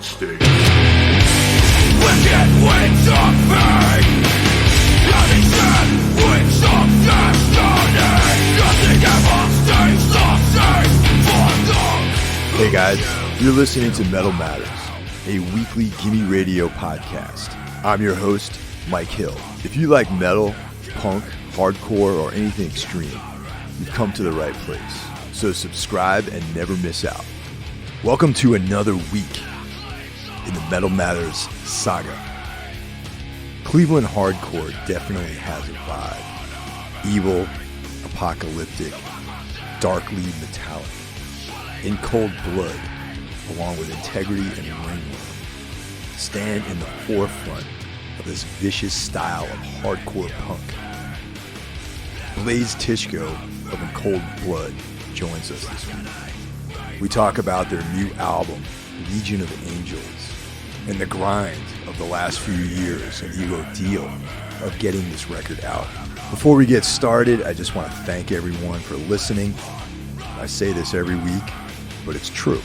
instinct. Wicked wings of fate, having shed wings of destiny. Nothing ever stays the same for long. Hey guys, you're listening to Metal Matters, a weekly Gimme Radio podcast. I'm your host, Mike Hill. If you like metal, punk, hardcore, or anything extreme, you've come to the right place. So subscribe and never miss out. Welcome to another week in the Metal Matters saga. Cleveland hardcore definitely has a vibe. Evil, apocalyptic, darkly metallic. In Cold Blood, along with Integrity and Ringworm, stand in the forefront of this vicious style of hardcore punk. Blaze Tishko of In Cold Blood joins us this week. We talk about their new album, Legion of Angels, and the grind of the last few years and the ordeal of getting this record out. Before we get started, I just want to thank everyone for listening. I say this every week, but it's true.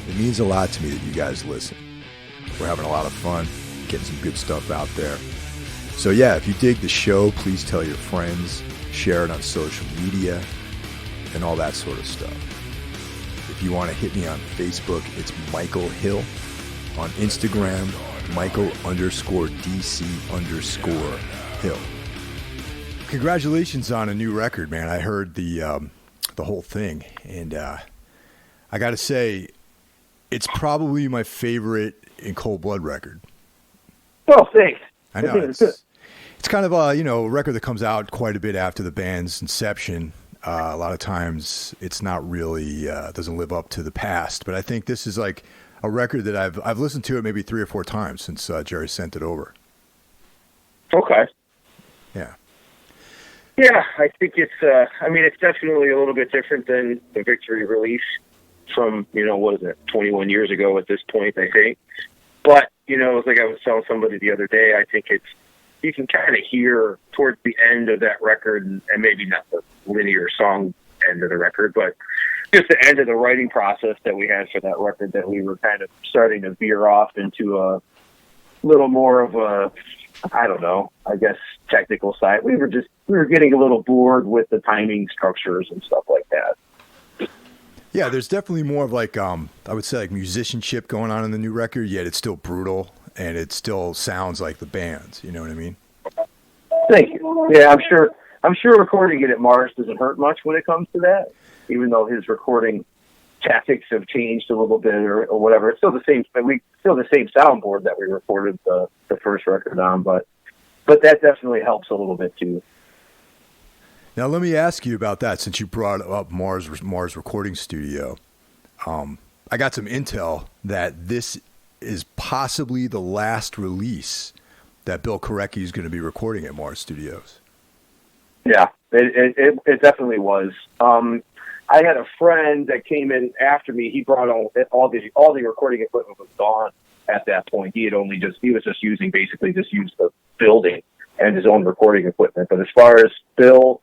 It means a lot to me that you guys listen. We're having a lot of fun, getting some good stuff out there. So yeah, if you dig the show, please tell your friends, share it on social media, and all that sort of stuff. If you want to hit me on Facebook, it's Michael Hill. On Instagram, Michael_DC_Hill. Congratulations on a new record, man. I heard the whole thing, and I got to say, it's probably my favorite In Cold Blood record. Oh, thanks. I know. It's kind of a record that comes out quite a bit after the band's inception. A lot of times it's not really, doesn't live up to the past, but I think this is like a record that I've listened to it maybe 3 or 4 times since Jerry sent it over. Okay. Yeah. Yeah, I think it's definitely a little bit different than the Victory release from, 21 years ago at this point, I think. But, it's like I was telling somebody the other day, I think you can kind of hear towards the end of that record, and maybe not the linear song end of the record, but just the end of the writing process that we had for that record, that we were kind of starting to veer off into a little more of a, I don't know, I guess, technical side. We were getting a little bored with the timing structures and stuff like that. Yeah, there's definitely more of like, I would say like musicianship going on in the new record, yet it's still brutal and it still sounds like the band. You know what I mean? Thank you. Yeah, I'm sure recording it at Mars doesn't hurt much when it comes to that, even though his recording tactics have changed a little bit or whatever. It's still the same soundboard that we recorded the first record on, but that definitely helps a little bit too. Now, let me ask you about that, since you brought up Mars Recording Studio. I got some intel that this is possibly the last release that Bill Korecki is going to be recording at Mars Studios. Yeah, it definitely was. I had a friend that came in after me. He brought all the recording equipment was gone at that point. He was just using the building and his own recording equipment. But as far as Bill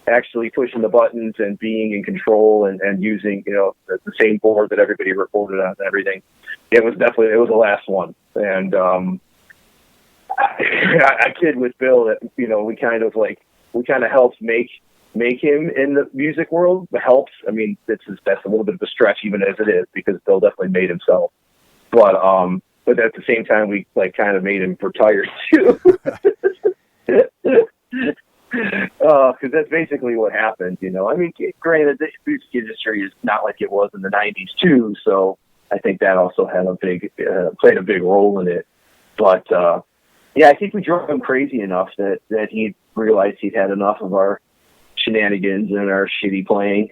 actually pushing the buttons and being in control and using, the same board that everybody recorded on and everything, it was the last one. And I kid with Bill that, we kind of helped make him in the music world. It helps. I mean, that's a little bit of a stretch, even as it is, because Bill definitely made himself. But at the same time, we kind of made him retired too. Because that's basically what happened, I mean, granted, the music industry is not like it was in the 90s too, so I think that also had played a big role in it. But I think we drove him crazy enough that he realized he'd had enough of our shenanigans and our shitty playing.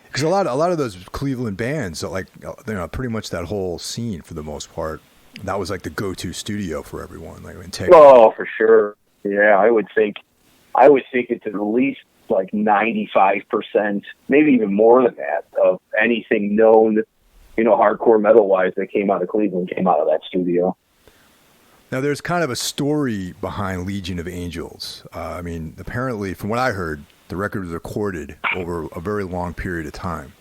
Because a lot of those Cleveland bands, pretty much that whole scene for the most part, that was like the go-to studio for everyone. Like Integrity. Oh, for sure. Yeah, I would think it's at least like 95%, maybe even more than that, of anything known, hardcore metal-wise that came out of Cleveland came out of that studio. Now, there's kind of a story behind Legion of Angels. I mean, apparently, from what I heard, the record was recorded over a very long period of time.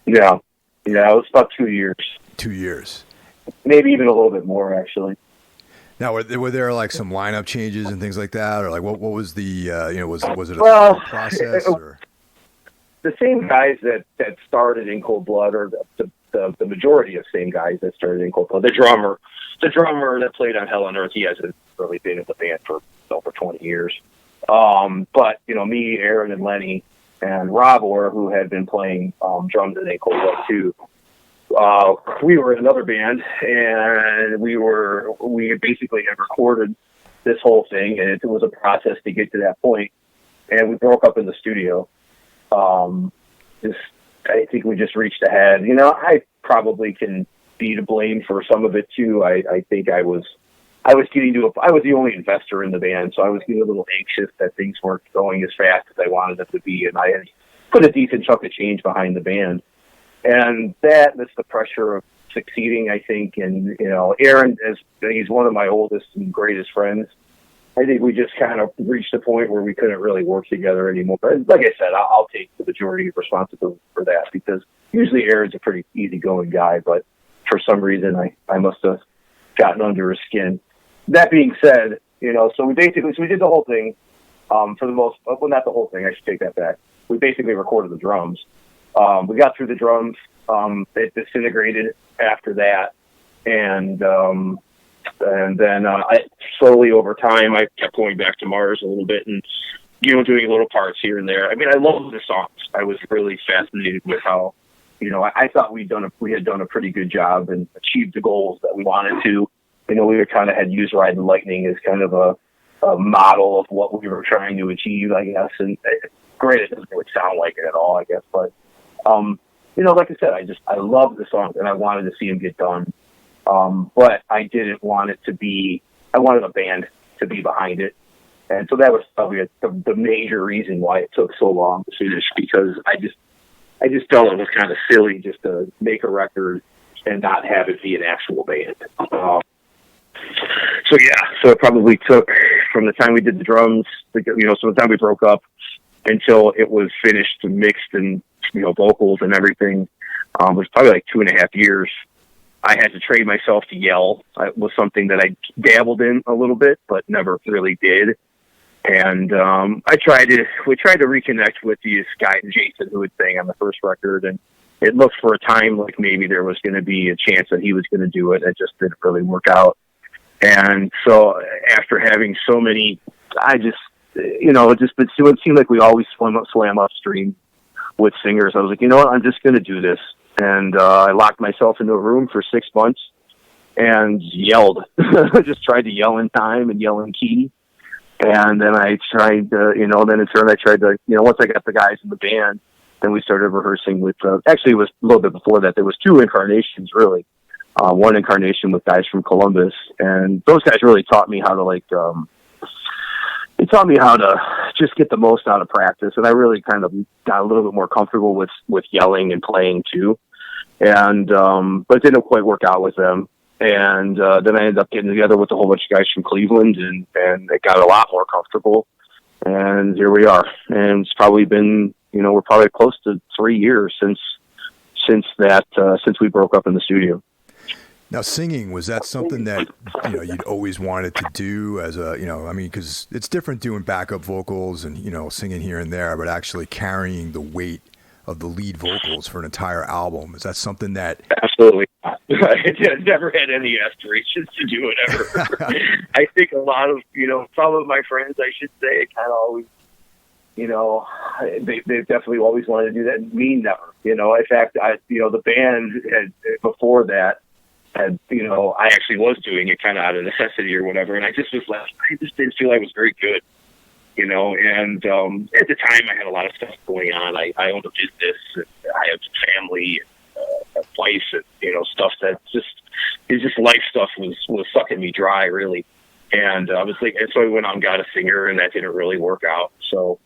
Yeah. Yeah, it was about 2 years. 2 years. Maybe even a little bit more, actually. Now, were there like some lineup changes and things like that, or like what was the was it Well, a process? Or? The same guys that started in Cold Blood, or the majority of same guys that started in Cold Blood. The drummer that played on Hell on Earth, he hasn't really been in the band for over 20 years. But me, Aaron, and Lenny, and Rob Orr, who had been playing drums in Cold Blood too. We were in another band, and we basically had recorded this whole thing, and it was a process to get to that point. And we broke up in the studio. I think we just reached ahead. I probably can be to blame for some of it too. I think I was the only investor in the band, so I was getting a little anxious that things weren't going as fast as I wanted them to be, and I had put a decent chunk of change behind the band. And that's the pressure of succeeding, I think. And, Aaron, he's one of my oldest and greatest friends. I think we just kind of reached a point where we couldn't really work together anymore. But like I said, I'll take the majority of responsibility for that, because usually Aaron's a pretty easygoing guy, but for some reason I must have gotten under his skin. That being said, so we did the whole thing, for the most, well, not the whole thing, I should take that back. We basically recorded the drums. We got through the drums. It disintegrated after that, and then I slowly over time I kept going back to Mars a little bit and doing little parts here and there. I mean, I love the songs. I was really fascinated with how I thought we had done a pretty good job and achieved the goals that we wanted to. We kind of had used Ride the Lightning as kind of a model of what we were trying to achieve, I guess. And granted, it doesn't really sound like it at all, I guess, but. Like I said, I love the song and I wanted to see him get done. But I didn't want it to be, I wanted a band to be behind it. And so that was probably the major reason why it took so long to finish, because I just felt it was kind of silly just to make a record and not have it be an actual band. So it probably took from the time we did the drums, so the time we broke up until it was finished and mixed and, vocals and everything, was probably like 2.5 years. I had to train myself to yell. It was something that I dabbled in a little bit, but never really did. And we tried to reconnect with these guys, Jason, who had sang on the first record, and it looked for a time like maybe there was going to be a chance that he was going to do it. It just didn't really work out. And so after having so many, it seemed like we always swam upstream with singers. I was like, I'm just going to do this. And I locked myself into a room for 6 months and yelled. Just tried to yell in time and yell in key. And then I tried to, then in turn I tried to, once I got the guys in the band, then we started rehearsing with, actually it was a little bit before that. There was 2 incarnations, really. One incarnation with guys from Columbus. And those guys really taught me how to, they taught me how to just get the most out of practice. And I really kind of got a little bit more comfortable with yelling and playing too. And, but it didn't quite work out with them. And, then I ended up getting together with a whole bunch of guys from Cleveland and it got a lot more comfortable. And here we are. And it's probably been, we're probably close to 3 years since we broke up in the studio. Now, singing, was that something that, you'd always wanted to do as a, because it's different doing backup vocals and, singing here and there, but actually carrying the weight of the lead vocals for an entire album. Is that something that... Absolutely not. I never had any aspirations to do it ever. I think a lot of, some of my friends, I should say, kind of always, they definitely always wanted to do that. Me, never. In fact, the band had, before that, I actually was doing it kind of out of necessity or whatever, and I just didn't feel I was very good, and at the time I had a lot of stuff going on. I owned a business, and I had family, a wife, and, stuff that just life stuff was sucking me dry, really. And I was like, and so I went on and got a singer, and that didn't really work out. So,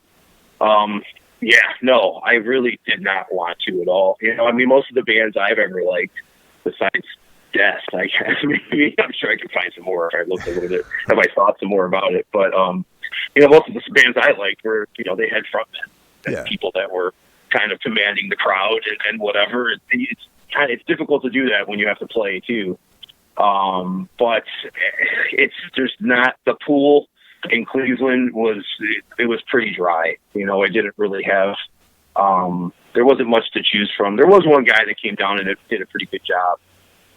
no, I really did not want to at all. Most of the bands I've ever liked, besides Death, I guess. Maybe I'm sure I could find some more if I looked a little bit, if I thought some more about it. But most of the bands I liked were, they had frontmen, and people that were kind of commanding the crowd and whatever. it's difficult to do that when you have to play too. But there's not, the pool in Cleveland was pretty dry. You know, I didn't really have, there wasn't much to choose from. There was one guy that came down and did a pretty good job.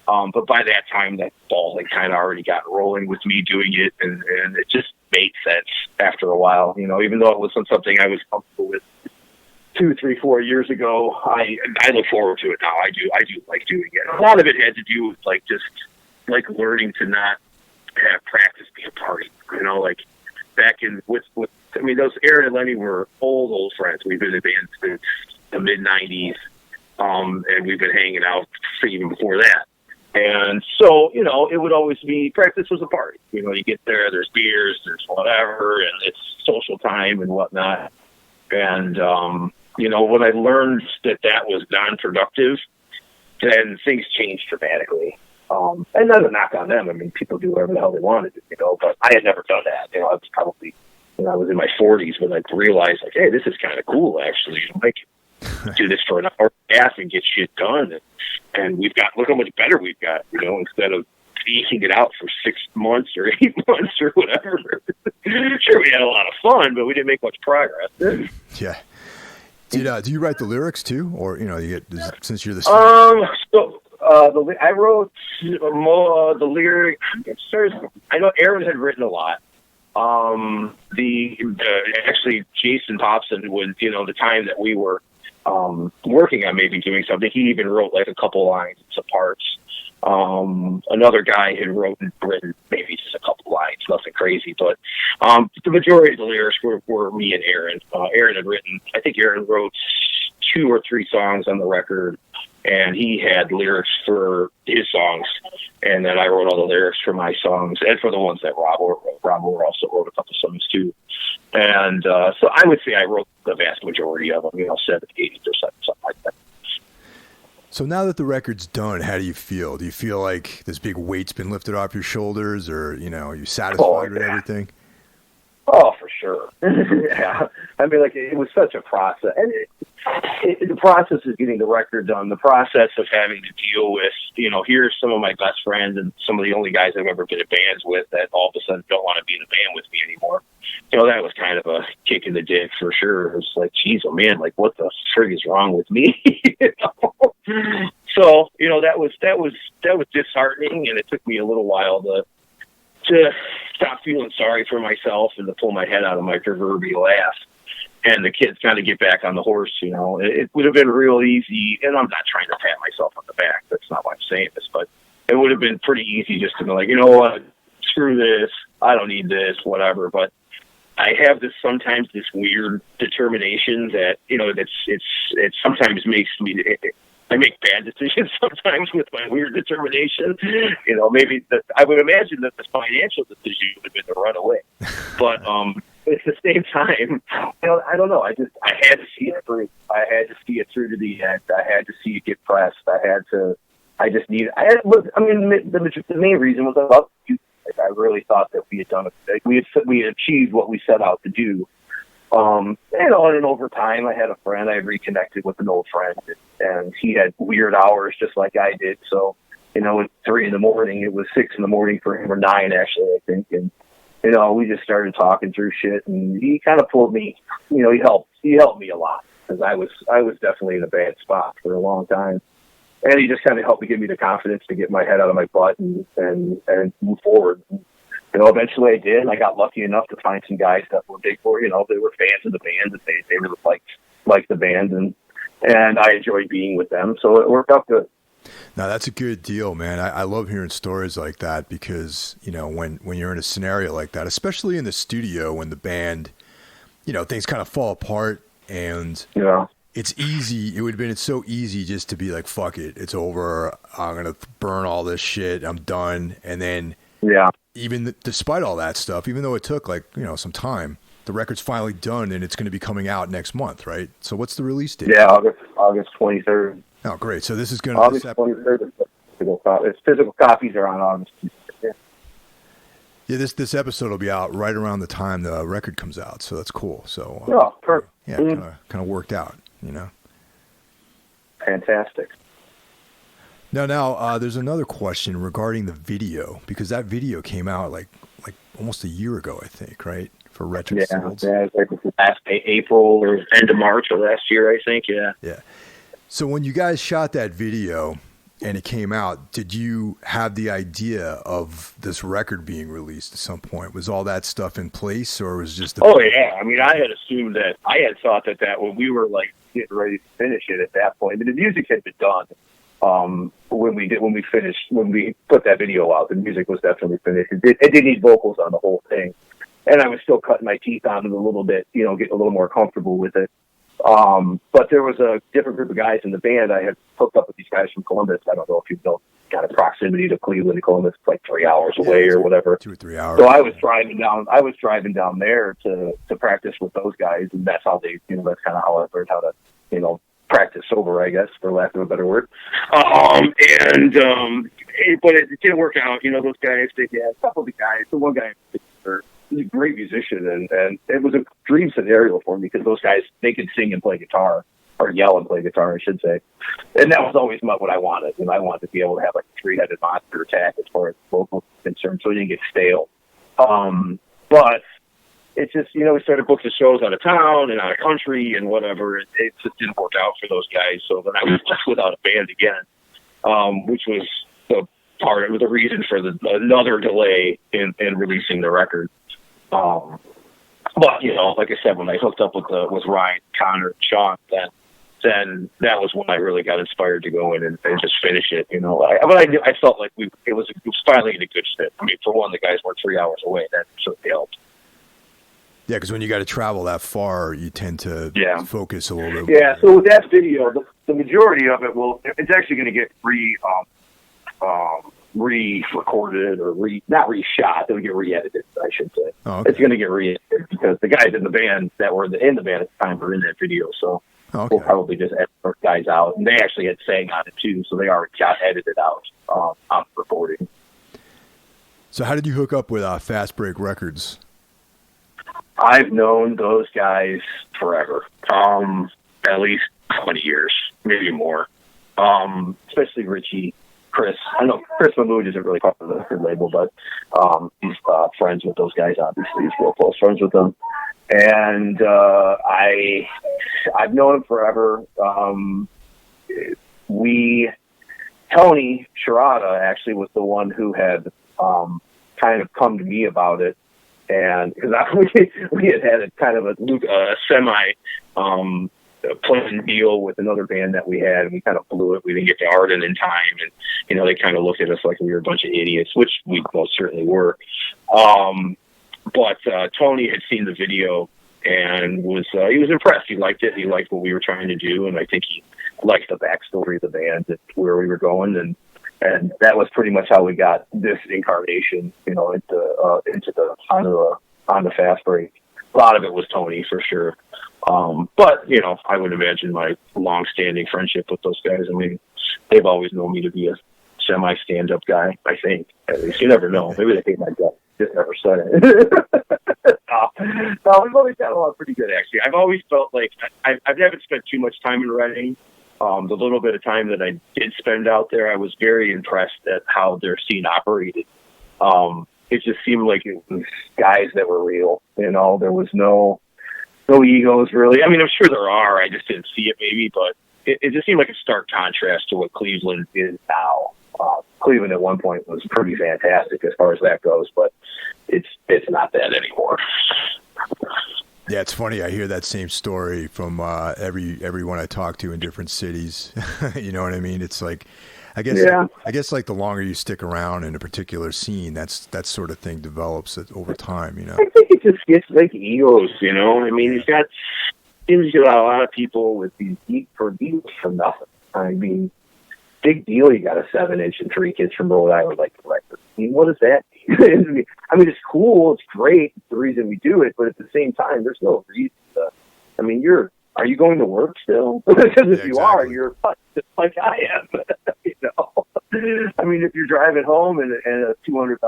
But by that time, that ball had kind of already got rolling with me doing it, and it just made sense after a while. You know, even though it wasn't something I was comfortable with 2, 3, 4 years ago, I look forward to it now. I do like doing it. A lot of it had to do with just learning to not have practice be a party. You know, like back in with I mean, those Aaron and Lenny were old friends. We've been in bands since the mid '90s, and we've been hanging out even before that. And so, you know, it would always be, practice was a party. You know, you get there's beers, there's whatever, and it's social time and whatnot. And, you know, when I learned that was non-productive, then things changed dramatically. And not a knock on them. I mean, people do whatever the hell they wanted to, you know, but I had never done that. You know, I was probably, you know, I was in my 40s when I realized, like, hey, this is kind of cool, actually. You know, like, do this for an hour and a half and get shit done. And look how much better we've got, you know, instead of eking it out for 6 months or 8 months or whatever. Sure, we had a lot of fun, but we didn't make much progress. Yeah. Do you write the lyrics too? Or, you know, since you're the I wrote the lyric. I know Aaron had written a lot. Actually Jason Thompson, when, you know, the time that we were working on maybe doing something, he even wrote like a couple lines and some parts. Another guy had written maybe just a couple lines, nothing crazy, but the majority of the lyrics were me and Aaron. Aaron had written, I think Aaron wrote 2 or 3 songs on the record, and he had lyrics for his songs, and then I wrote all the lyrics for my songs and for the ones that Rob also wrote a couple songs too. And so I would say I wrote the vast majority of them, you know, 70, 80%, something like that. So now that the record's done, how do you feel? Do you feel like this big weight's been lifted off your shoulders, or, you know, are you satisfied with everything? Oh, for sure. Yeah. I mean, like, it was such a process. And the process of getting the record done, the process of having to deal with, you know, here's some of my best friends and some of the only guys I've ever been in bands with that all of a sudden don't want to be in a band with me anymore. You know, that was kind of a kick in the dick for sure. It was like, geez, oh man, like, what the frig is wrong with me? You know? So, you know, that was disheartening, and it took me a little while to stop feeling sorry for myself and to pull my head out of my proverbial ass and the kids kind of get back on the horse. You know, it would have been real easy, and I'm not trying to pat myself on the back. That's not why I'm saying this, but it would have been pretty easy just to be like, you know what, screw this. I don't need this, whatever. But I have sometimes this weird determination that, you know, it sometimes makes me, I make bad decisions sometimes with my weird determination. You know, maybe I would imagine that the financial decision would have been to run away. But at the same time, you know, I don't know. I had to see it through. I had to see it through to the end. I had to see it get pressed. The main reason was I loved you. Like, I really thought that we had done it. Like, we had achieved what we set out to do. You know, and over time, I had a friend. I reconnected with an old friend, and he had weird hours just like I did. So, you know, at 3 a.m, it was 6 a.m. for him, or 9 actually, I think. And, you know, we just started talking through shit, and he kind of pulled me. You know, he helped me a lot, because I was definitely in a bad spot for a long time. And he just kind of helped me, give me the confidence to get my head out of my butt and move forward. You know, eventually I did, and I got lucky enough to find some guys that were big for, you know, they were fans of the band, and they really liked the band, and I enjoyed being with them, so it worked out good. Now, that's a good deal, man. I love hearing stories like that, because, you know, when you're in a scenario like that, especially in the studio, when the band, you know, things kind of fall apart, and yeah. It's easy. It's so easy just to be like, fuck it, it's over. I'm going to burn all this shit. I'm done. And then, yeah, even despite all that stuff, even though it took, like, you know, some time, the record's finally done, and it's going to be coming out next month, right? So what's the release date? Yeah, August 23rd. Oh, great. So this is going to August 23rd. Physical copies are on August 23rd. Yeah, this episode will be out right around the time the record comes out, so that's cool. So perfect. Yeah, kind of worked out, you know. Fantastic. Now, there's another question regarding the video, because that video came out like almost a year ago, I think, right? For Retro Souls. Yeah, it was like last April or end of March of last year, I think. Yeah. Yeah. So when you guys shot that video and it came out, did you have the idea of this record being released at some point? Was all that stuff in place, or was it just? Oh yeah, I mean, I had assumed that. I had thought that when we were like getting ready to finish it at that point, I mean, the music had been done. When we put that video out, the music was definitely finished. It did need vocals on the whole thing, and I was still cutting my teeth on it a little bit, getting a little more comfortable with it. But there was a different group of guys in the band. I had hooked up with these guys from Columbus. I don't know if you know kind of proximity to Cleveland and Columbus, like 3 hours away or whatever. 2 or 3 hours. So I was driving down there to practice with those guys, and that's how that's kind of how I learned how to, practice sober, I guess, for lack of a better word. But it didn't work out. Those guys, a couple of the guys, the one guy in particular, he's a great musician, and it was a dream scenario for me because those guys, they could sing and play guitar, or yell and play guitar, I should say. And that was always what I wanted. And I wanted to be able to have like a 3-headed monster attack as far as vocal concerned, so it didn't get stale. But it's just, we started booking shows out of town and out of country and whatever. It just didn't work out for those guys. So then I was just without a band again, which was the reason for another delay in releasing the record. But like I said, when I hooked up with Ryan, Connor, and Sean, then that was when I really got inspired to go in and just finish it. I felt like it was finally in a good fit. I mean, for one, the guys weren't 3 hours away. That certainly helped. Yeah, because when you got to travel that far, you tend to focus a little bit. Yeah, so with that video, the majority of it it's actually going to get re-recorded or not reshot. It'll get re-edited, I should say. Oh, okay. It's going to get re-edited because the guys in the band that were in the band at the time were in that video, so we'll probably just edit those guys out. And they actually had sang on it too, so they already got edited out on the recording. So how did you hook up with Fast Break Records? I've known those guys forever, at least 20 years, maybe more. Especially Richie, Chris. I know Chris Mahmood isn't really part of the record label, but he's friends with those guys. Obviously, he's real close friends with them, and I've known him forever. Tony Sharada actually was the one who had kind of come to me about it. And because we had a kind of a semi playing deal with another band that we had, and we kind of blew it. We didn't get to Arden in time, and they kind of looked at us like we were a bunch of idiots, which we most certainly were. But Tony had seen the video and he was impressed. He liked it. He liked what we were trying to do, and I think he liked the backstory of the band and where we were going, and that was pretty much how we got this incarnation, into the on the Fast Break. A lot of it was Tony for sure. But I would imagine my long-standing friendship with those guys. I mean, they've always known me to be a semi-stand-up guy. I think, at least. You never know. Maybe they think my gut. Just never said it. No, we've always got along pretty good. Actually, I've always felt like I've never spent too much time in Reading. The little bit of time that I did spend out there, I was very impressed at how their scene operated. It just seemed like it was guys that were real. There was no egos really. I mean, I'm sure there are. I just didn't see it maybe, but it just seemed like a stark contrast to what Cleveland is now. Cleveland at one point was pretty fantastic as far as that goes, but it's not that anymore. Yeah, it's funny. I hear that same story from everyone I talk to in different cities. You know what I mean? It's like, I guess like the longer you stick around in a particular scene, that sort of thing develops over time. I think it just gets like egos. I mean, you've got a lot of people with these deals for nothing. I mean, big deal. You got a 7-inch and 3 kids from Rhode Island like record. I mean, what does that mean? I mean, it's cool. It's great. It's the reason we do it. But at the same time, there's no reason to. I mean, are you going to work still? Because if you are, you're just like I am. I mean, if you're driving home in a $200,000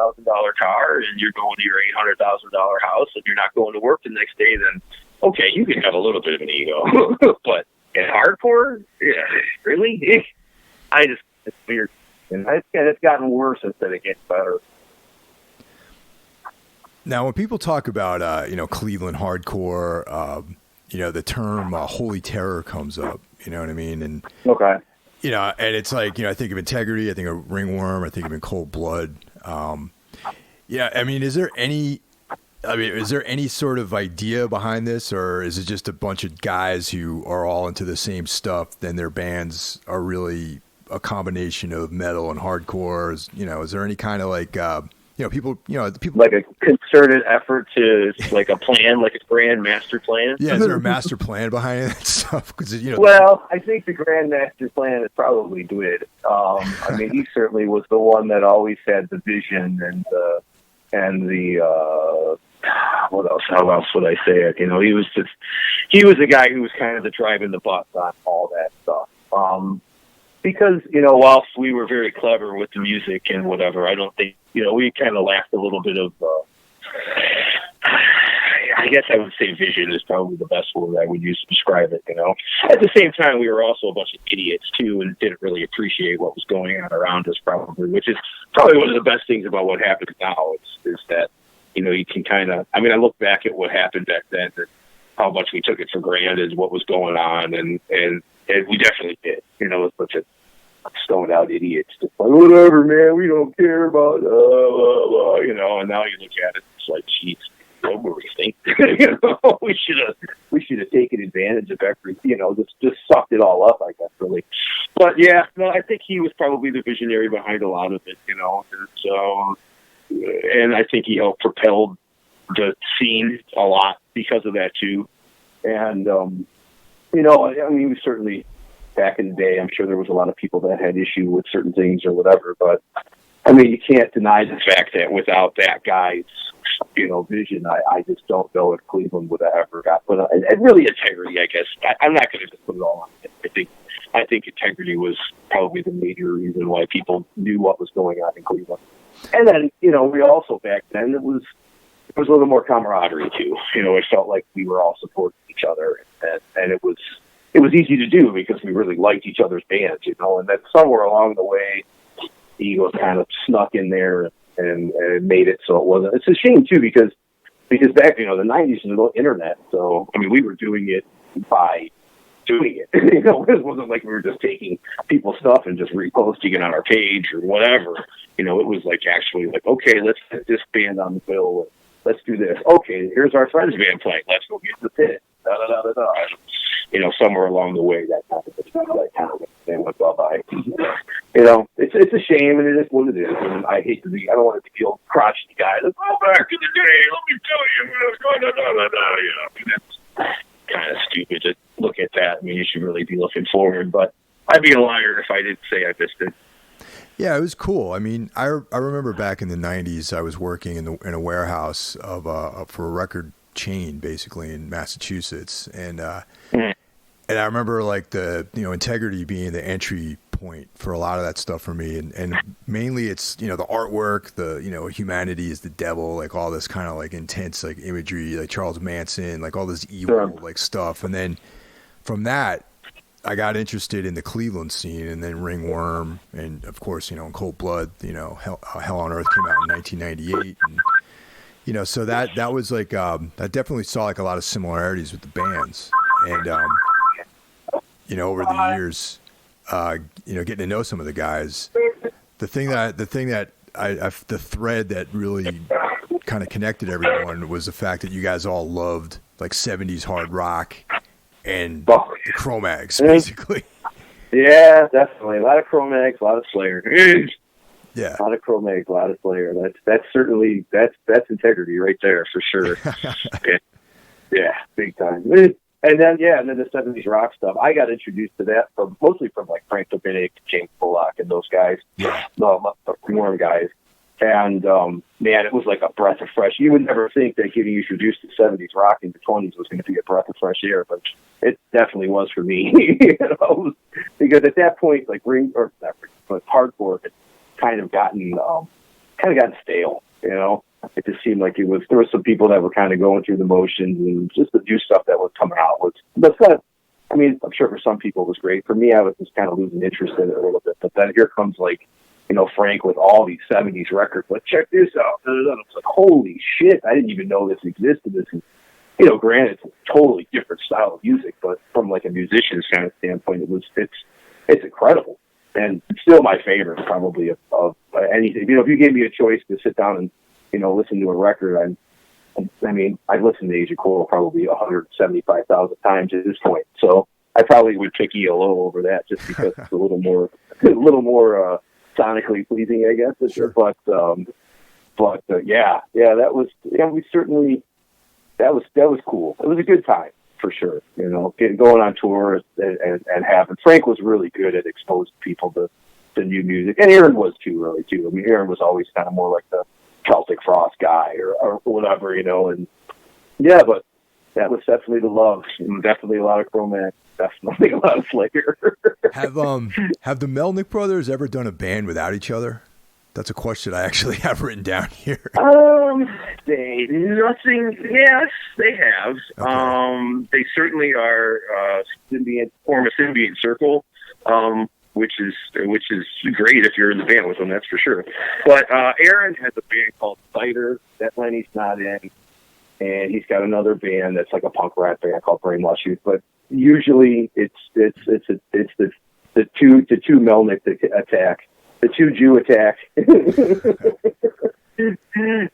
car and you're going to your $800,000 house and you're not going to work the next day, then okay, you can have a little bit of an ego. But in hardcore, yeah, really? It's weird. And it's gotten worse instead of getting better. Now, when people talk about, Cleveland hardcore, the term holy terror comes up, you know what I mean? And, okay. And it's like, I think of Integrity, I think of Ringworm, I think of In Cold Blood. Is there any sort of idea behind this, or is it just a bunch of guys who are all into the same stuff, then their bands are really a combination of metal and hardcore? Is there any kind of people like a concerted effort to like a plan, like a grand master plan? Yeah, is there a master plan behind that stuff? Well, I think the grand master plan is probably good. He certainly was the one that always had the vision and the what else? How else would I say it? He was the guy who was kind of the driving the bus on all that stuff. Because, whilst we were very clever with the music and whatever, I don't think, we kind of lacked a little bit of, I guess I would say vision is probably the best word I would use to describe it, At the same time, we were also a bunch of idiots, too, and didn't really appreciate what was going on around us, probably, which is probably one of the best things about what happens now is that, you can kind of, I look back at what happened back then and how much we took it for granted, what was going on, and we definitely did, a bunch of stoned out idiots, just like, whatever, man, we don't care about, and now you look at it, it's like, geez, what were we thinking? we should have taken advantage of every, just sucked it all up, I guess, really. But yeah, no, I think he was probably the visionary behind a lot of it, and I think he helped propel the scene a lot because of that too. And, we certainly, back in the day, I'm sure there was a lot of people that had issue with certain things or whatever, but you can't deny the fact that without that guy's, vision, I just don't know if Cleveland would have ever got put on. And really Integrity, I guess. I'm not going to just put it all on him. I think Integrity was probably the major reason why people knew what was going on in Cleveland. And then, we also back then, it was a little more camaraderie too. It felt like we were all supporting each other, and it was easy to do because we really liked each other's bands, and then somewhere along the way, the ego kind of snuck in there and made it so it wasn't. It's a shame too because back, the 90s was no internet, so we were doing it by doing it. It wasn't like we were just taking people's stuff and just reposting it on our page or whatever. It was like actually like, okay, let's get this band on the bill. Let's do this. Okay, here's our friend's band playing. Let's go get the pit. Da da da da da. Somewhere along the way, that kind of thing went by. It's a shame, and it is what it is. And I hate to be. I don't want to be old crotchety guy. Let's go back in the day. Let me tell you. That's kind of stupid to look at that. You should really be looking forward. But I'd be a liar if I didn't say I missed it. Yeah, it was cool. I remember back in the 90s, I was working in a warehouse for a record chain, basically in Massachusetts, and I remember like the Integrity being the entry point for a lot of that stuff for me, and mainly it's the artwork, the humanity is the devil, like all this kind of like intense like imagery, like Charles Manson, like all this evil like stuff, and then from that I got interested in the Cleveland scene, and then Ringworm, and of course, In Cold Blood, Hell on Earth came out in 1998, and so that was like I definitely saw like a lot of similarities with the bands, and over the years, getting to know some of the guys, the thread that really kind of connected everyone was the fact that you guys all loved like 70s hard rock and the Cro-Mags, basically. Yeah, definitely. A lot of Cro-Mags, a lot of Slayer. Yeah. A lot of Cro-Mags, a lot of Slayer. That's certainly, that's Integrity right there for sure. Yeah, big time. And then the 70s rock stuff. I got introduced to that mostly from like Frank Dominik, James Bullock, and those guys, the Warm guys. And man, it was like a breath of fresh. You would never think that getting introduced to 70s rock in the 20s was going to be a breath of fresh air, but it definitely was for me. Because at that point, like hardcore had kind of gotten stale. It just seemed like there were some people that were kind of going through the motions, and just the new stuff that was coming out but kind of, I'm sure for some people it was great. For me, I was just kind of losing interest in it a little bit. But then here comes like Frank with all these 70s records. Like, check this out. And I was like, holy shit, I didn't even know this existed. This is, granted, it's a totally different style of music, but from like a musician's kind of standpoint, it's incredible. And it's still my favorite, probably, of anything. If you gave me a choice to sit down and, listen to a record, I've listened to Age of Coral probably 175,000 times at this point. So I probably would pick ELO over that just because it's a little more sonically pleasing, I guess. Sure. But that was cool. It was a good time for sure. Going on tour and having Frank was really good at exposing people to new music, and Aaron was too. Aaron was always kind of more like the Celtic Frost guy or whatever, and but that was definitely the love. Definitely a lot of Chromax. Definitely a lot of Slayer. Have the Melnick brothers ever done a band without each other? That's a question I actually have written down here. Yes, they have. Okay. They certainly are form a symbiote circle, which is great if you're in the band with them, that's for sure. But Aaron has a band called Cider that Lenny's not in, and he's got another band that's like a punk rock band called Brainwash Youth. But usually it's the two Melnick that attack. The two Jew attack.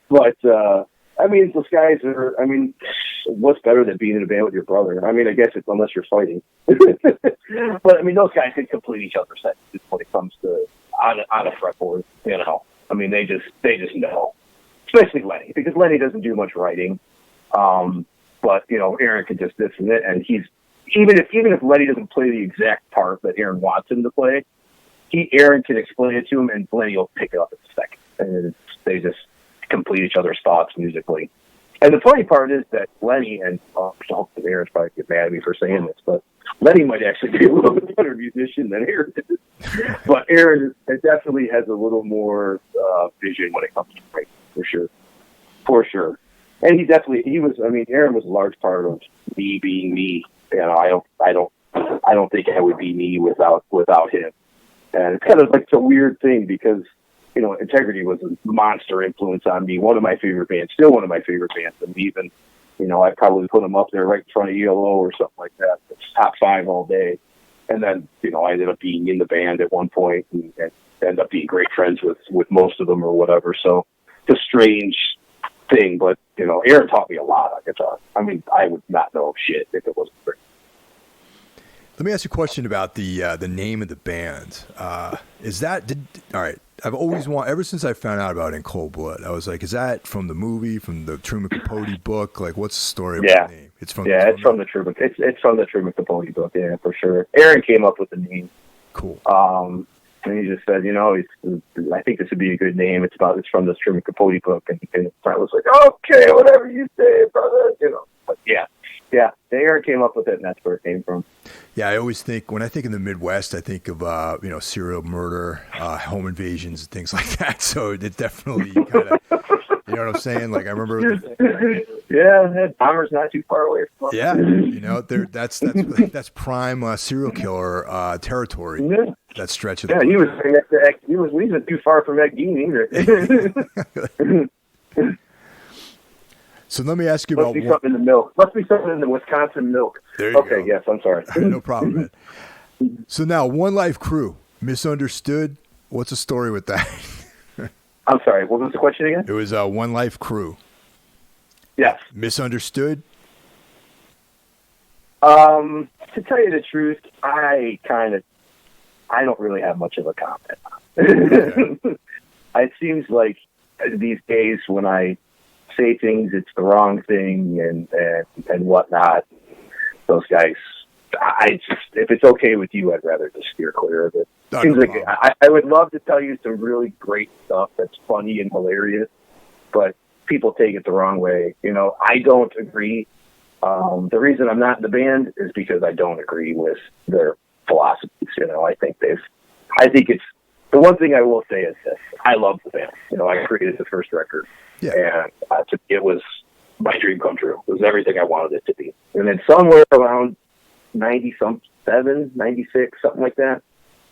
But, those guys are, what's better than being in a band with your brother? I guess it's unless you're fighting. But, those guys can complete each other's sentences when it comes to on a fretboard, they just know. Especially Lenny, because Lenny doesn't do much writing. But, Aaron can just this and that, and he's, even if Lenny doesn't play the exact part that Aaron wants him to play, Aaron can explain it to him, and Lenny will pick it up in a second. And they just complete each other's thoughts musically. And the funny part is that Lenny, and Aaron's probably get mad at me for saying this, but Lenny might actually be a little bit better musician than Aaron is. But Aaron definitely has a little more vision when it comes to writing, for sure. And Aaron was a large part of me being me. I don't think I would be me without him. And it's kind of like it's a weird thing because, Integrity was a monster influence on me. One of my favorite bands, still one of my favorite bands. And even, I'd probably put them up there right in front of ELO or something like that. It's top 5 all day. And then, I ended up being in the band at one point and ended up being great friends with most of them or whatever. So it's a strange thing, but, Aaron taught me a lot on guitar. I would not know shit if it wasn't for him. Let me ask you a question about the name of the band. All right, I've always ever since I found out about it in Cold Blood, I was like, is that from the movie, from the Truman Capote book? Like, what's the story of the name? It's from the Truman. It's from the Truman Capote book, yeah, for sure. Aaron came up with the name. Cool. And he just said, I think this would be a good name. It's from this Truman Capote book, and Frank was like, okay, whatever you say, brother. But yeah. Aaron came up with it, and that's where it came from. Yeah, I always think, when I think in the Midwest, I think of, serial murder, home invasions, and things like that. So it definitely kind of, you know what I'm saying? Like, I remember. Yeah, Dahmer's not too far away from. Yeah, that's prime serial killer territory. Yeah. That stretch of the he wasn't too far from Ed Gein either. So let me ask you about something in the milk. Must be something in the Wisconsin milk. There you go. Yes, I'm sorry. No problem, man. So now, One Life Crew, misunderstood. What's the story with that? I'm sorry. What was the question again? It was One Life Crew. Yes. Misunderstood? To tell you the truth, I don't really have much of a comment on it. Okay. It seems like these days when I say things, it's the wrong thing and whatnot. Those guys, if it's okay with you, I'd rather just steer clear of it. Seems like I would love to tell you some really great stuff that's funny and hilarious, but people take it the wrong way. I don't agree. The reason I'm not in the band is because I don't agree with their philosophies. I think it's the one thing I will say is this: I love the band. I created the first record. Yeah. And it was my dream come true. It was everything I wanted it to be. And then somewhere around 97, 96, something like that,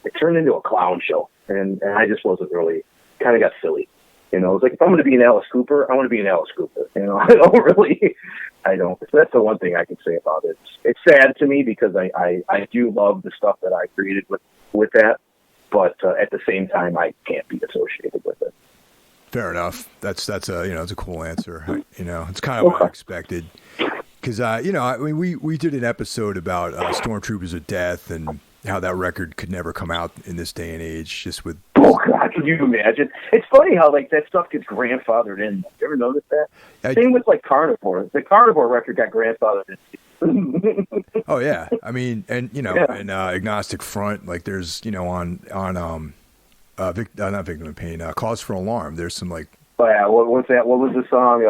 it turned into a clown show. and I just wasn't really, kind of got silly. You know, it's like, if I'm going to be an Alice Cooper, I want to be an Alice Cooper. You know, I don't. That's the one thing I can say about it. It's sad to me because I do love the stuff that I created with that, but at the same time, I can't be associated with it. Fair enough. That's a, you know, it's a cool answer. You know, it's kind of what I expected. Because, you know, I mean, we did an episode about Stormtroopers of Death and how that record could never come out in this day and age, just with... Oh, God, can you imagine? It's funny how, like, that stuff gets grandfathered in. You ever notice that? Same with, like, Carnivore. The Carnivore record got grandfathered in. Oh, yeah. I mean, and, you know, and Agnostic Front, like, there's, you know, on not Victim of Pain, Cause for Alarm, there's some, like... Oh, yeah, what was that? What was the song?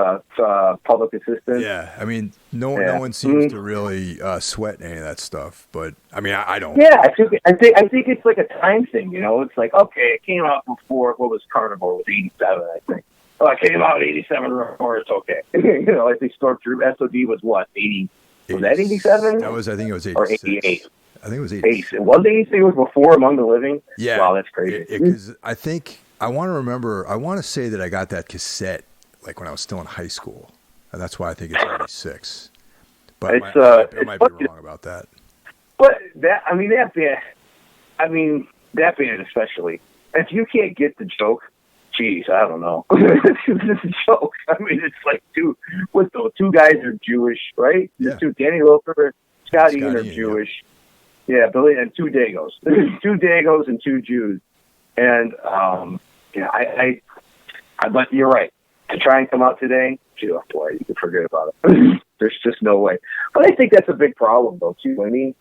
Public Assistance? Yeah, I mean, no one seems to really sweat any of that stuff, but I mean, I don't. Yeah, I think it's like a time thing, you know. It's like, okay, it came out before. What was Carnivore? Was 87, I think. Oh, it came out 87 or it's okay. You know, I think Stormtrooper SOD was what 80? Was that 87? That was, I think it was 86. Or 88. I think it was 86. It was 86. It was before Among the Living. Yeah. Wow, that's crazy. Because I think. I want to say that I got that cassette like when I was still in high school. And that's why I think it's 86. But I might be wrong about that. But that band especially, if you can't get the joke, geez, I don't know. It's a joke. I mean, it's like two guys are Jewish, right? Yeah. Danny Loper, Scott Ian are Jewish. Yeah, Billy, and two Dagos. Two Dagos and two Jews. And, but you're right. To try and come out today, oh boy, you can forget about it. There's just no way. But I think that's a big problem, though, too. I mean,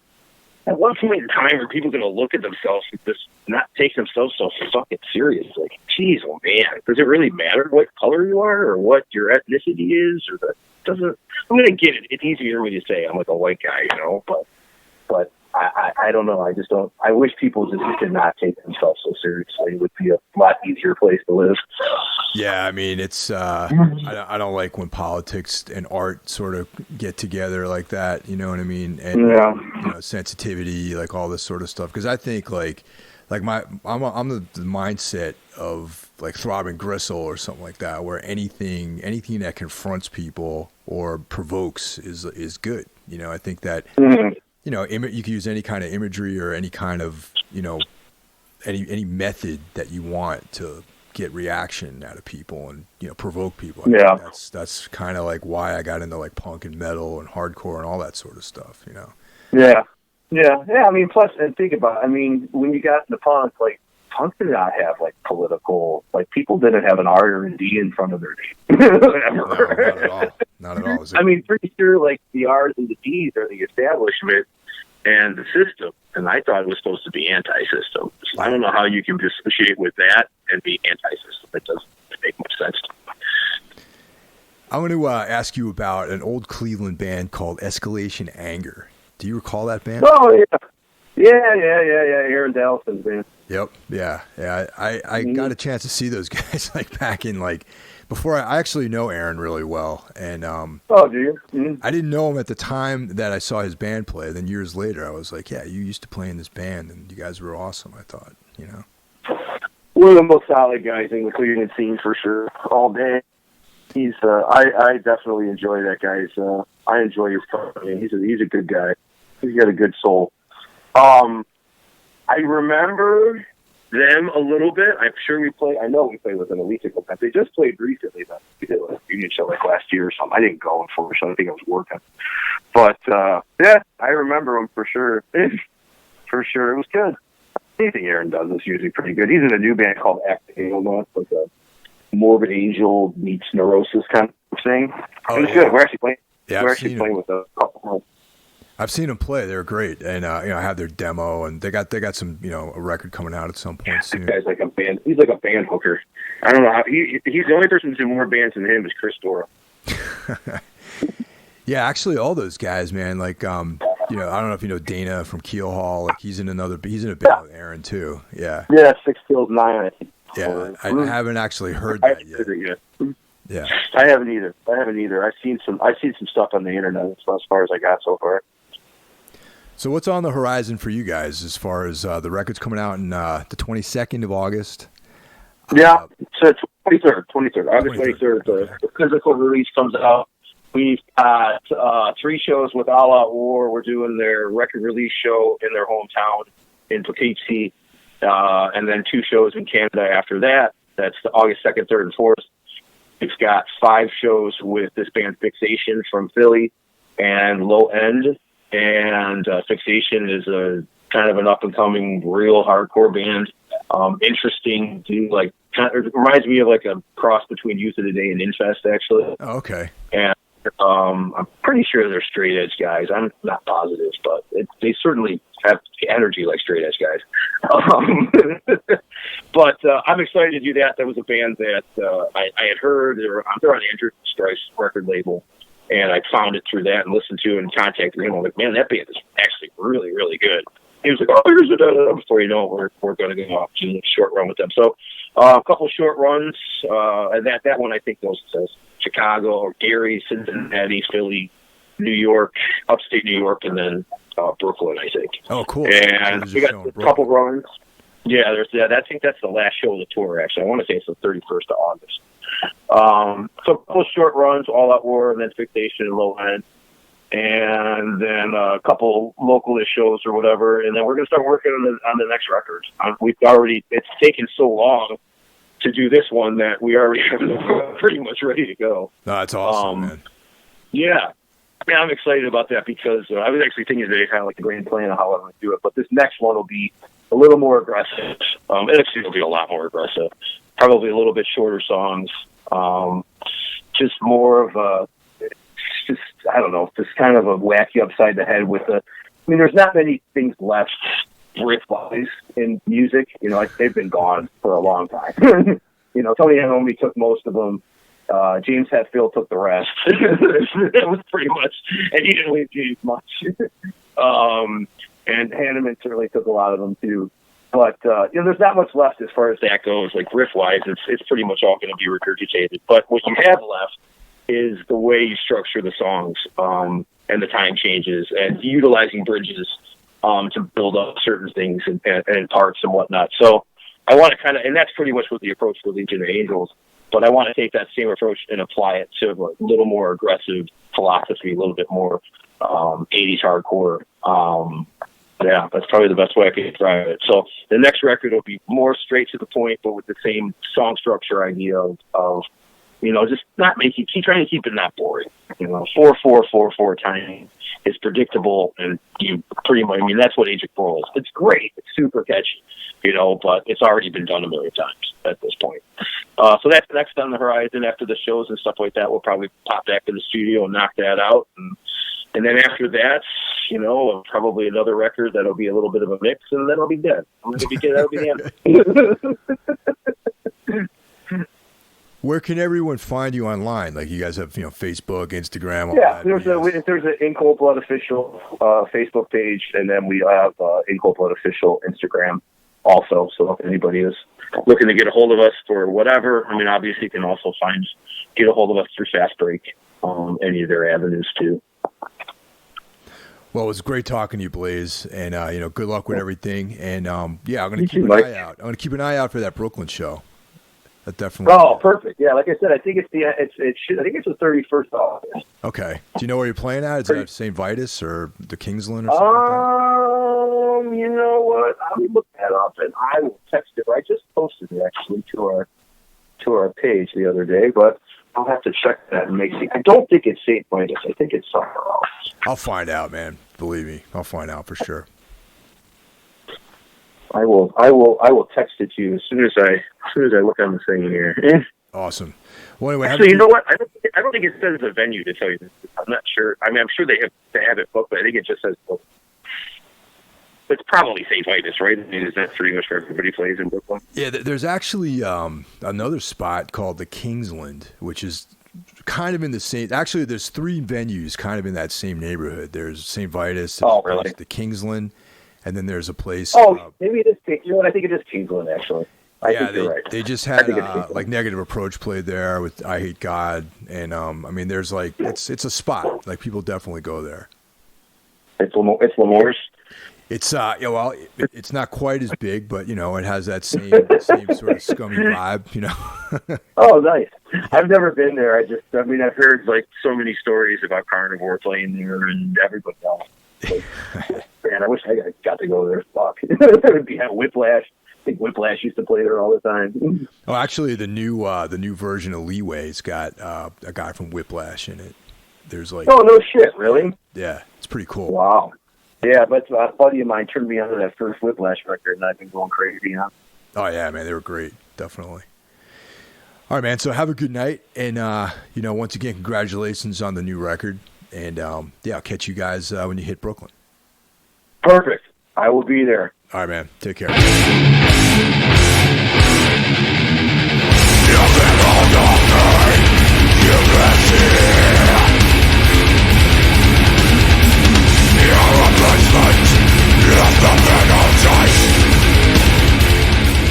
at one point in time, are people going to look at themselves and just not take themselves so fucking seriously? Jeez, oh man, does it really matter what color you are or what your ethnicity is? Or doesn't? I'm going to get it. It's easier when you say I'm like a white guy, you know. But I don't know. I just don't. I wish people just did not take themselves so seriously. It would be a lot easier place to live. Yeah, I mean, it's. I don't like when politics and art sort of get together like that. You know what I mean? And you know, sensitivity, like all this sort of stuff. Because I think like I'm the mindset of like Throbbing Gristle or something like that, where anything that confronts people or provokes is good. You know, I think that. Mm-hmm. You know, you can use any kind of imagery or any kind of, you know, any method that you want to get reaction out of people and, you know, provoke people. I think that's kind of like why I got into like punk and metal and hardcore and all that sort of stuff, you know. Yeah. I mean, plus, and think about it. I mean, when you got into punk, like, punk did not have like political, like people didn't have an R or a D in front of their name. No, not at all. I mean, pretty sure like the R's and the D's are the establishment and the system, and I thought it was supposed to be anti-system. So I don't know how you can dissociate with that and be anti-system. It doesn't make much sense to me. I want to ask you about an old Cleveland band called Escalation Anger. Do you recall that band? Oh, yeah. Aaron Dallason's band. Yep. Yeah. I got a chance to see those guys like back in like before. I actually know Aaron really well, and oh, do you? Mm-hmm. I didn't know him at the time that I saw his band play. Then years later, I was like, yeah, you used to play in this band, and you guys were awesome. I thought, you know, one of the most solid guys in the Cleveland scene for sure, all day. He's I definitely enjoy that guy's. I enjoy his company. He's a good guy. He's got a good soul. I remember them a little bit. I'm sure I know we played with them at least a couple times. They just played recently. We did a union show like last year or something. I didn't go for it, so I think I was working. But, yeah, I remember them for sure. For sure. It was good. Anything Aaron does is usually pretty good. He's in a new band called Acting, like a Morbid Angel meets Neurosis kind of thing. It was good. We're actually playing. Yeah, we're actually playing with a couple. I've seen them play. They're great, and you know, I have their demo, and they got some, you know, a record coming out at some point soon. That guy's like a band. He's like a band hooker. I don't know how he's the only person who's in more bands than him is Chris Dora. Yeah, actually, all those guys, man. Like, you know, I don't know if you know Dana from Keel Hall. Like, he's in a band with Aaron too. Yeah. Yeah, 6 Kills 9. I think. Yeah, I haven't actually heard that yet. Yeah, I haven't either. I've seen some stuff on the internet as far as I got so far. So what's on the horizon for you guys as far as the record's coming out in the 22nd of August? Yeah, so 23rd, August 23rd, the physical release comes out. We've got 3 shows with All Out War. We're doing their record release show in their hometown in Poughkeepsie, and then 2 shows in Canada after that. That's the August 2nd, 3rd, and 4th. We've got 5 shows with this band Fixation from Philly and Low End. And Fixation is a kind of an up-and-coming, real hardcore band. Interesting to, like, it reminds me of like a cross between Youth of the Day and Infest, actually. Oh, okay. And I'm pretty sure they're straight edge guys. I'm not positive, but they certainly have energy like straight edge guys. But I'm excited to do that. That was a band that I had heard. They're on Andrew Strice record label, and I found it through that and listened to it and contacted him. I'm like, man, that band is actually really, really good. He was like, oh, here's a before you know it, we're going to go off to a short run with them. So a couple short runs, and that one I think goes to Chicago or Gary, Cincinnati, Philly, New York, upstate New York, and then Brooklyn, I think. Oh, cool. And we got a couple runs. Yeah, there's that. I think that's the last show of the tour, actually. I want to say it's the 31st of August. So a couple short runs, All Out War, and then Fixation and Low End. And then a couple localist shows or whatever, and then we're going to start working on the next record. It's taken so long to do this one that we already have it pretty much ready to go. No, that's awesome, man. Yeah. I'm excited about that because I was actually thinking today kind of like the grand plan of how I'm going to do it, but this next one will be a little more aggressive. It'll be a lot more aggressive. Probably a little bit shorter songs. Just more of a, I don't know, just kind of a whack you upside the head with there's not many things left riff-wise in music. They've been gone for a long time. Tony Iommi took most of them. James Hetfield took the rest. That was pretty much, and he didn't leave James much. And Hanneman certainly took a lot of them too. But there's not much left as far as that goes. Like riff-wise, it's pretty much all going to be regurgitated. But what you have left is the way you structure the songs, and the time changes, and utilizing bridges to build up certain things and parts and whatnot. So I want to and that's pretty much what the approach for Legion of Angels. But I want to take that same approach and apply it to a little more aggressive philosophy, a little bit more 80s hardcore. Yeah, that's probably the best way I could describe it. So the next record will be more straight to the point, but with the same song structure idea of just keep trying to keep it not boring. 4/4/4/4 timing is predictable, and you pretty much, that's what Age of Coral is. It's great. It's super catchy, but it's already been done a million times at this point. So that's next on the horizon. After the shows and stuff like that, we'll probably pop back to the studio and knock that out. And then after that, probably another record that'll be a little bit of a mix, and then I'll be dead. That'll be the end. Where can everyone find you online? Like you guys have, Facebook, Instagram. All yeah, that. there's an In Cold Blood official Facebook page, and then we have In Cold Blood official Instagram also. So if anybody is looking to get a hold of us for whatever, obviously you can also get a hold of us through Fast Break, any of their avenues too. Well, it was great talking to you, Blaze, and good luck with everything. And I'm going to keep an eye out. I'm going to keep an eye out for that Brooklyn show. That definitely. Oh, perfect. Yeah, like I said, I think it's the 31st of August. Okay. Do you know where you're playing at? Is it St. Vitus or the Kingsland or something like that? You know what? I'll look that up and I will text it. I just posted it actually to our page the other day, but I'll have to check that and make sure. I don't think it's St. Vitus. I think it's somewhere else. I'll find out, man. Believe me, I'll find out for sure. I will text it to you as soon as I look on the thing here. Awesome. Well, anyway, actually, you know what? I don't think it says a venue, to tell you this. I'm not sure. I'm sure they have it booked, but I think it just says booked. It's probably St. Vitus, right? Is that pretty much where everybody plays in Brooklyn? Yeah, there's actually another spot called the Kingsland, which is kind of in the same. Actually, there's 3 venues kind of in that same neighborhood. There's St. Vitus, really? The Kingsland, and then there's a place. Maybe it is. You know what? I think it is Kingsland, actually. I think you're right. They just had like Negative Approach played there with I Hate God, and there's like it's a spot. Like people definitely go there. It's L'Amour's. It's well, it's not quite as big, but it has that same sort of scummy vibe, Oh, nice. I've never been there. I've heard like so many stories about Carnivore playing there and everybody else. Like, man, I wish I got to go there. Fuck. It would be at Whiplash. I think Whiplash used to play there all the time. Oh, actually, the new version of Leeway's got a guy from Whiplash in it. There's like, oh, no shit, really? Yeah, it's pretty cool. Wow. Yeah, but a buddy of mine turned me on to that first Whiplash record, and I've been going crazy on. Oh yeah, man, they were great, definitely. All right, man. So have a good night, and once again, congratulations on the new record, and I'll catch you guys when you hit Brooklyn. Perfect. I will be there. All right, man. Take care.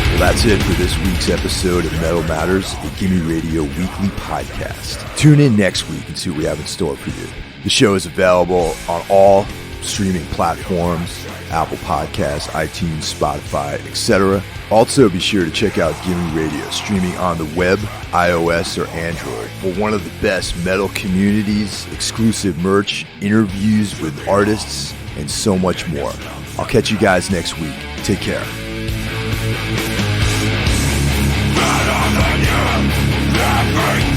Well, that's it for this week's episode of Metal Matters, a Gimme Radio weekly podcast. Tune in next week and see what we have in store for you. The show is available on all streaming platforms, Apple Podcasts, iTunes, Spotify, etc. Also, be sure to check out Gimme Radio, streaming on the web, iOS, or Android, for one of the best metal communities, exclusive merch, interviews with artists, and so much more. I'll catch you guys next week. Take care. Better than you,